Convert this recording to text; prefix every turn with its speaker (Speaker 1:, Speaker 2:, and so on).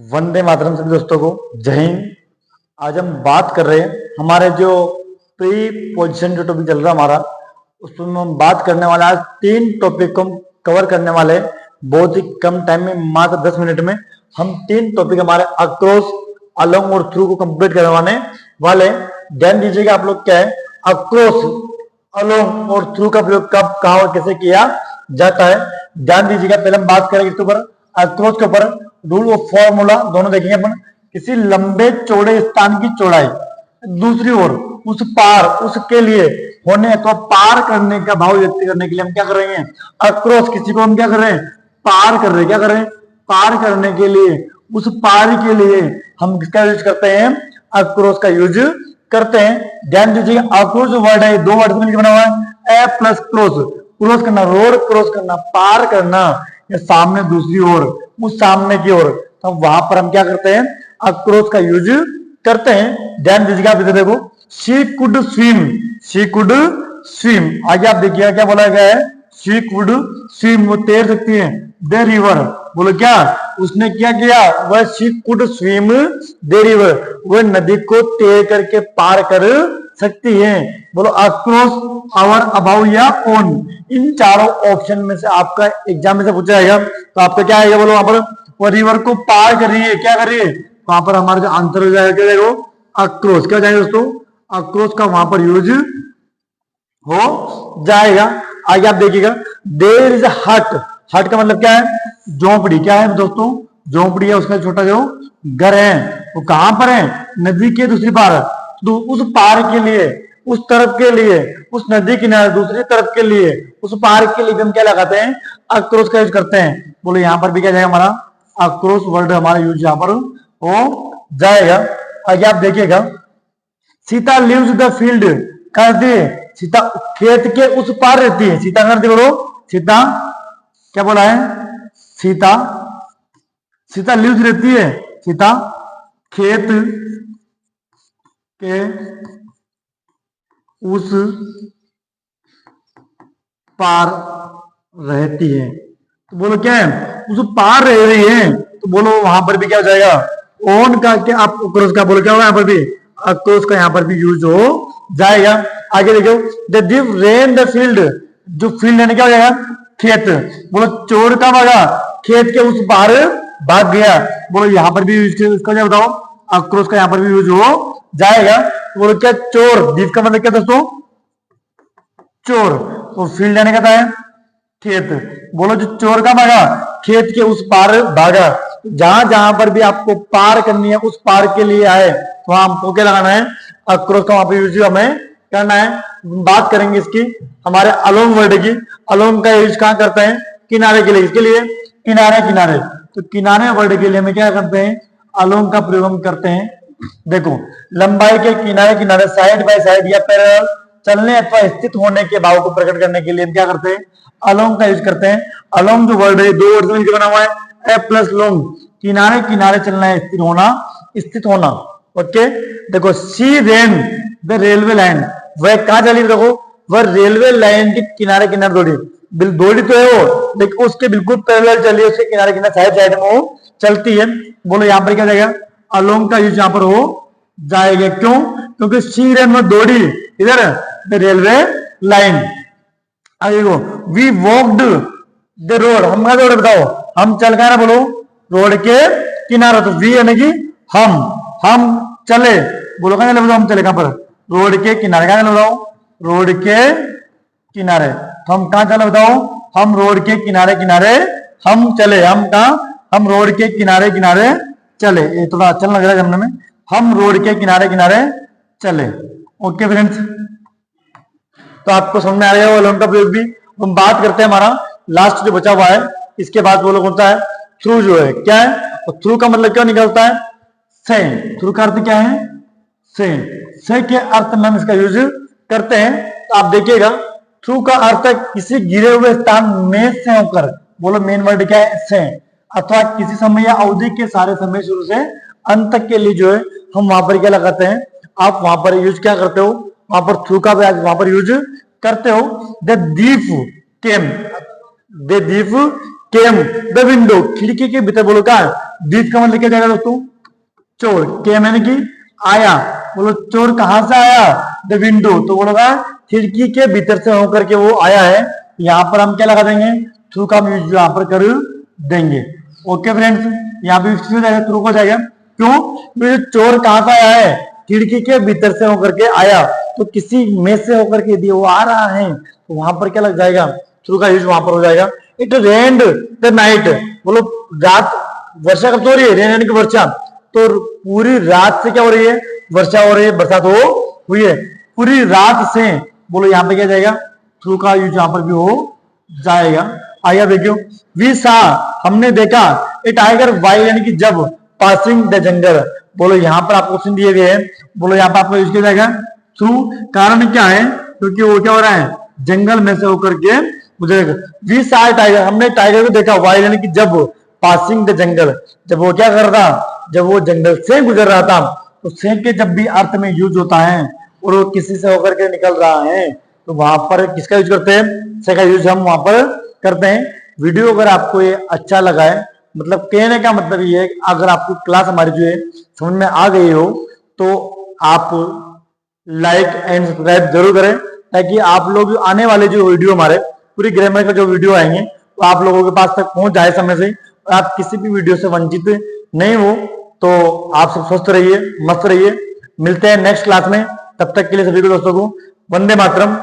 Speaker 1: वंदे मातरम सभी दोस्तों को जय हिंद। आज हम बात कर रहे हैं हमारे जो प्री पोजीशन जो टॉपिक चल रहा है हमारा, उसमें हम बात करने वाले आज 3 टॉपिक को हम कवर करने वाले हैं बहुत ही कम टाइम में, मात्र 10 मिनट में। हम 3 टॉपिक हमारे अक्रॉस, अलोंग और थ्रू को कंप्लीट करवाने वाले। ध्यान दीजिएगा आप लोग क्या है अक्रॉस, अलोंग और थ्रू का प्रयोग कब, कहां और कैसे किया जाता है। ध्यान दीजिएगा। पहले हम बात करेंगे इसके ऊपर, अक्रॉस के ऊपर। रूल ऑफ फॉर्मूला दोनों देखेंगे अपन। किसी लंबे चौड़े स्थान की चौड़ाई दूसरी ओर उस पार, उसके लिए होने अथवा पार करने का भाव व्यक्त करने के लिए हम क्या कर रहे हैं अक्रॉस। किसी को हम क्या कर रहे हैं पार कर रहे हैं। क्या कर रहे हैं पार करने के लिए, उस पार के लिए हम किसका यूज करते हैं अक्रॉस का यूज करते हैं। ध्यान दीजिएगा अक्रॉस जो वर्ड है 2 वर्ड से मिलकर बना हुआ है। ए प्लस क्रॉस, क्रॉस करना, रोड क्रॉस करना, पार करना, या सामने दूसरी ओर, उस सामने की ओर, तो वहां पर हम क्या करते हैं अक्रॉस का यूज करते हैं। ध्यान दीजिएगा। आप इधर देखो, she could swim, she could swim. आगे आप देखिएगा क्या बोला गया है, शी कुड स्विम, वो तैर सकती है। द रिवर, बोलो क्या उसने क्या किया, वह she could swim the river, वह नदी को तैर करके पार कर सकती है। बोलो अक्रॉस, ओवर, अबाउ या ऑन। इन चारों ऑप्शन में से आपका एग्जाम में से पूछा जाएगा, तो आपका क्या आएगा बोलो वहां पर वो रिवर को पार कर रही है, क्या कर रही है, वहां पर हमारा जो आंसर हो जाएगा क्या देखो अक्रॉस। क्या जाएगा दोस्तों अक्रॉस का वहां पर यूज हो जाएगा। आगे आप देखिएगा, देयर इज हट, हट का मतलब क्या है झोपड़ी। क्या है दोस्तों झोपड़ी है, उसका छोटा जो घर है वो कहां पर है नदी के दूसरी पार। तो उस पार के लिए, उस तरफ के लिए, उस नदी किनारे दूसरी तरफ के लिए, उस पार के लिए भी हम क्या लगाते हैं अक्रॉस का यूज करते हैं। बोलो यहां पर भी क्या जाएगा हमारा अक्रॉस वर्ड हमारा यूज यहां पर हो जाएगा। आगे आप देखिएगा, सीता लिव्स द फील्ड, कहती है सीता खेत के उस पार रहती है। सीता करती बोलो सीता क्या बोला है, सीता, सीता लिव्स रहती है, सीता खेत के उस पार रहती है। तो बोलो क्या है उस पार रह रही है, तो बोलो वहां पर भी क्या हो जाएगा ऑन का, क्या आप अक्रॉस का बोलो क्या होगा यहाँ पर भी अक्रॉस का यहाँ पर भी यूज हो जाएगा। आगे देखो, द दिव रेन द फील्ड, जो फील्ड है क्या हो जाएगा खेत। बोलो चोर का भागा, खेत के उस पार भाग गया। बोलो यहाँ पर भी यूज, इसका क्या बताओ अक्रॉस का यहाँ पर भी यूज हो जाएगा। बोलो क्या चोर, दिव का मतलब क्या दोस्तों चोर, और फील्ड यानी कहता है खेत। बोलो जो चोर का भागा खेत के उस पार भागा। जहां जहां पर भी आपको पार करनी है उस पार के लिए आए, तो हमको क्या लगाना है अक्रॉस का वहां पर यूज हमें करना है। बात करेंगे इसकी हमारे अलोंग वर्ड की। अलोंग का यूज कहां करते हैं किनारे के लिए, इसके लिए किनारे, किनारे। तो किनारे वर्ड के लिए हम क्या करते हैं अलोंग का प्रयोग हम करते हैं। देखो लंबाई के किनारे, किनारे, साइड बाय साइड या पैरेलल चलने अथवा स्थित होने के भाव को प्रकट करने के लिए हम क्या करते हैं अलोंग का यूज करते हैं। अलोंग जो वर्ड है 2 वर्ड से मिलकर बना हुआ है, ए प्लस लोंग, किनारे किनारे चलना है, स्थिर होना, स्थित होना। ओके देखो, सी रेन द रेलवे लाइन, वह कहां चली, देखो वह रेलवे लाइन के किनारे किनारे दौड़ी, दौड़ी तो है वो लेकिन उसके बिल्कुल पैरेलल चली, उसके किनारे किनारे साइड साइड में वो चलती है। बोलो यहाँ पर क्या जाएगा अलोंग का यूज यहाँ पर हो जाएगा। क्यों, क्योंकि सी रेन में दौड़ी इधर द रेलवे लाइन। आगे को, वी वॉक्ड द रोड, हम कहा दौड़े बताओ, हम चल गए ना, बोलो रोड के किनारे। तो वी यानी कि हम चले, बोलो कहां चले बताओ हम चले कहां पर रोड के किनारे। कहां चले बताओ रोड के किनारे। तो हम कहां चले बताओ हम रोड के किनारे किनारे हम चले। हम कहा हम रोड के किनारे किनारे चले, ये थोड़ा अच्छा लग रहा है जमने में, हम रोड के किनारे किनारे चले। ओके फ्रेंड्स, तो आपको समझ में आ रहा है अलोंग का प्रयोग भी। हम बात करते हैं हमारा लास्ट जो बचा हुआ है, इसके बाद वो लोग होता है थ्रू, जो है क्या है, और थ्रू का मतलब क्या निकलता है से। थ्रू का अर्थ क्या है से के अर्थ में हम इसका यूज करते हैं। तो आप देखिएगा थ्रू का अर्थ है किसी गिरे हुए स्थान में से होकर, बोलो मेन वर्ड क्या है से, अथवा किसी समय या अवधि के सारे समय शुरू से अंत तक के लिए जो है हम वहां पर क्या लगाते हैं, आप वहां पर यूज क्या करते हो, वहां पर थ्रू का वहां पर यूज करते हो। The thief came, the thief came the window, खिड़की के भीतर, बोलो क्या दिस का मतलब क्या जाएगा दोस्तों, चोर। के मैंने की आया, बोलो चोर कहां से आया, द विंडो, तो बोलोगा खिड़की के भीतर से होकर के वो आया है। यहाँ पर हम क्या लगा देंगे, थ्रू का यूज यहाँ पर कर देंगे। ओके फ्रेंड्स, यहाँ पे हो जाएगा, थ्रू हो जाएगा। क्यों, क्योंकि चोर कहां से आया है, खिड़की के भीतर से होकर के आया, तो किसी में से होकर के यदि वो आ रहा है तो वहां पर क्या लग जाएगा, थ्रू का यूज वहां पर हो जाएगा। इट रेन्ड द नाइट, बोलो रात, वर्षा कब हो रही है, रेन यानी कि वर्षा, तो पूरी रात से क्या हो रही है, वर्षा हो रही है, बरसात हो हुई है पूरी रात से। बोलो यहाँ पे क्या जाएगा, थ्रू का यूज यहाँ पर भी हो जाएगा। आइए देखियो, वी सा, हमने देखा, ए टाइगर वाइल यानी कि जब, पासिंग द जंगल, बोलो यहाँ पर आपको क्वेश्चन दिए गए हैं, बोलो यहाँ पर आपको यूज किया जाएगा थ्रू। कारण क्या है, क्योंकि वो क्या हो रहा है, जंगल में से होकर के गुजरेगा। वी सा टाइगर, हमने टाइगर को देखा, वाइल यानी कि जब, पासिंग द जंगल, जब वो क्या कर रहा, जब वो जंगल से गुजर रहा था। तो से के जब भी अर्थ में यूज होता है और वो किसी से होकर के निकल रहा है तो वहां पर किसका यूज करते हैं, से का यूज हम वहां पर करते हैं। वीडियो अगर आपको ये अच्छा लगा है, मतलब कहने का मतलब ये है कि अगर आपको क्लास हमारी जो है समझ में आ गई हो तो आप लाइक एंड सब्सक्राइब जरूर करें, ताकि आप लोग आने वाले जो वीडियो हमारे पूरी ग्रामर का जो वीडियो आएंगे तो आप लोगों के पास तक पहुंच जाए समय से, आप किसी भी वीडियो से वंचित नहीं हो। तो आप सब स्वस्थ रहिए, मस्त रहिए, मिलते हैं नेक्स्ट क्लास में। तब तक के लिए सभी को दोस्तों को वंदे मातरम।